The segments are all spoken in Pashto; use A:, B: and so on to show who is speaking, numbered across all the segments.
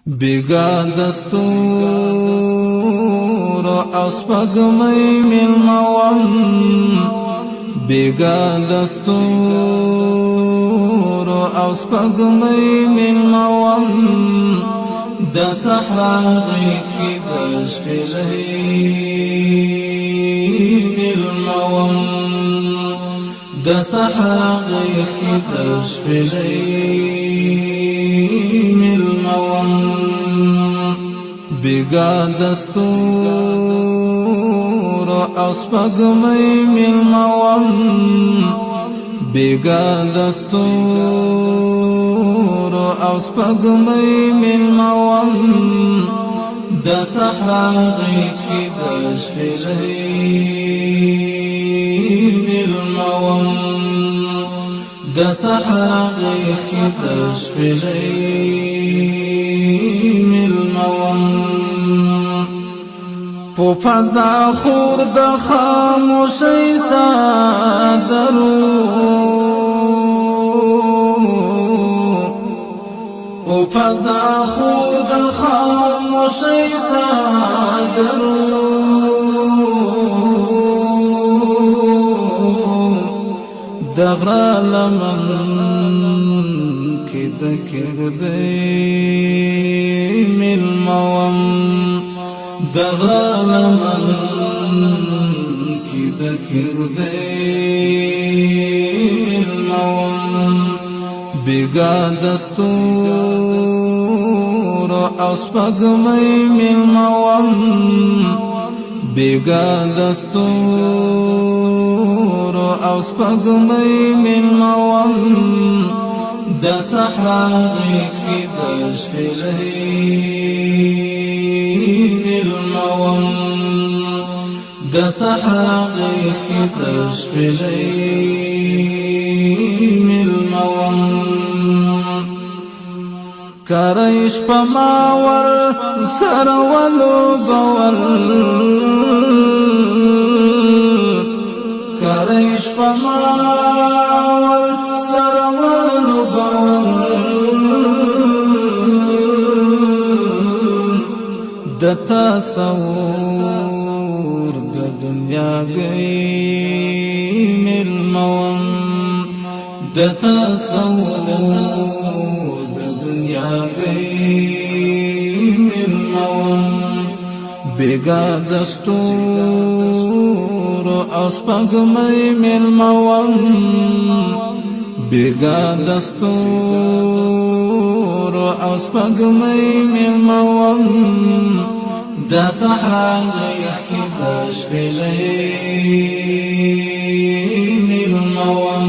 A: بیگا دستور اسپگمی ملموم بیگا دستور اسپگمی ملموم د صحرا غیثی دشپلی ملموم د صحرا غیثی دشپلی ملموم بیگا دستور اسپگمی ملموم بیگا دستور اسپگمی ملموم د صحرا غیثی دشپلی ملموم د صحرا غیثی دشپلی ملموم پو فضا خور د خاموشی سادرو پو فضا خور د خاموشی سادرو دغرا لمن کی دکر دی ملموم دغرا لمن کی دکر دی ملموم بیگا دستور اسپگمی ملموم بیگا دستور اسپگمی ملموم د صحرا غیثی دشپلی ملموم د صحرا غیثی دشپلی ملموم کریش پماور سرولو بول کریش پماور سرولو بول د تصور د دنیا گئی ملموم د تصور د دنیا گئی ملموم بیگا دستور اسپگمی ملموم بیگا دستور اسپگمی ملموم د صحرا غیثی دشپلی ملموم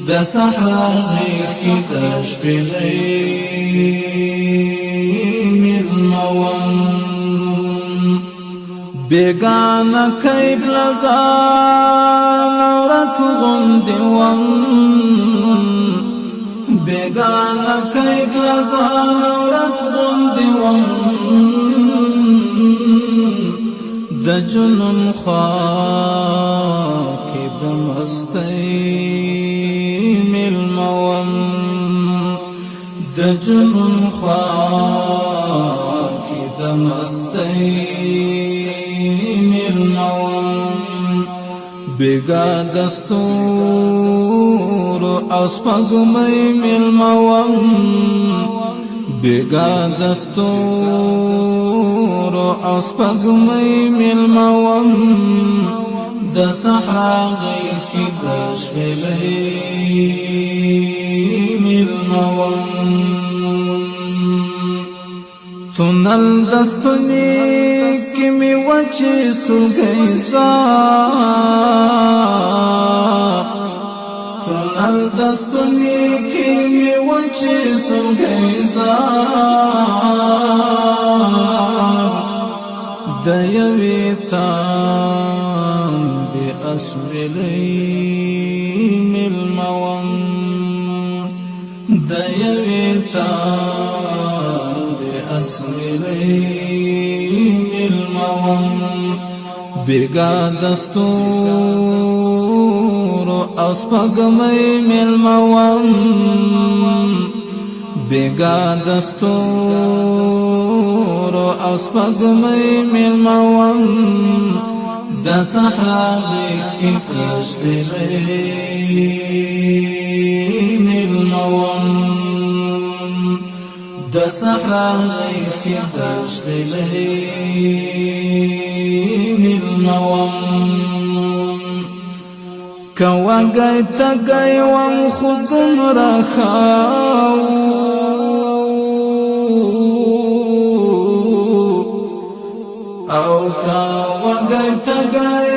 A: د صحرا غیثی دشپلی ملموم بیگانا کیب لزان ورک غندوم بیگانا کیب لزان ورک غندوم د جنون خاک دمستی ملموم د جنون خاک دمستی ملموم بیگا دستور اسپگمی ملموم بیگا دستور اسپگمی ملموم د صحرا غیثی دشپلی ملموم تنل دستونی کی می وچی سلگئی زار تنل دستونی کی می وچی سلگئی زار د یوی تان دی اسویلی ملموم د یوی تان دی اسویلی ملموم بیگا دستور اسپگمی ملموم بیگا دستور او سپگمی ملموم دا صحابی کی تشبیلی ملموم دا صحابی کی تشبیلی ملموم کوا گئی تا گئی وم خودم رخاو او کوا گئی تا گئی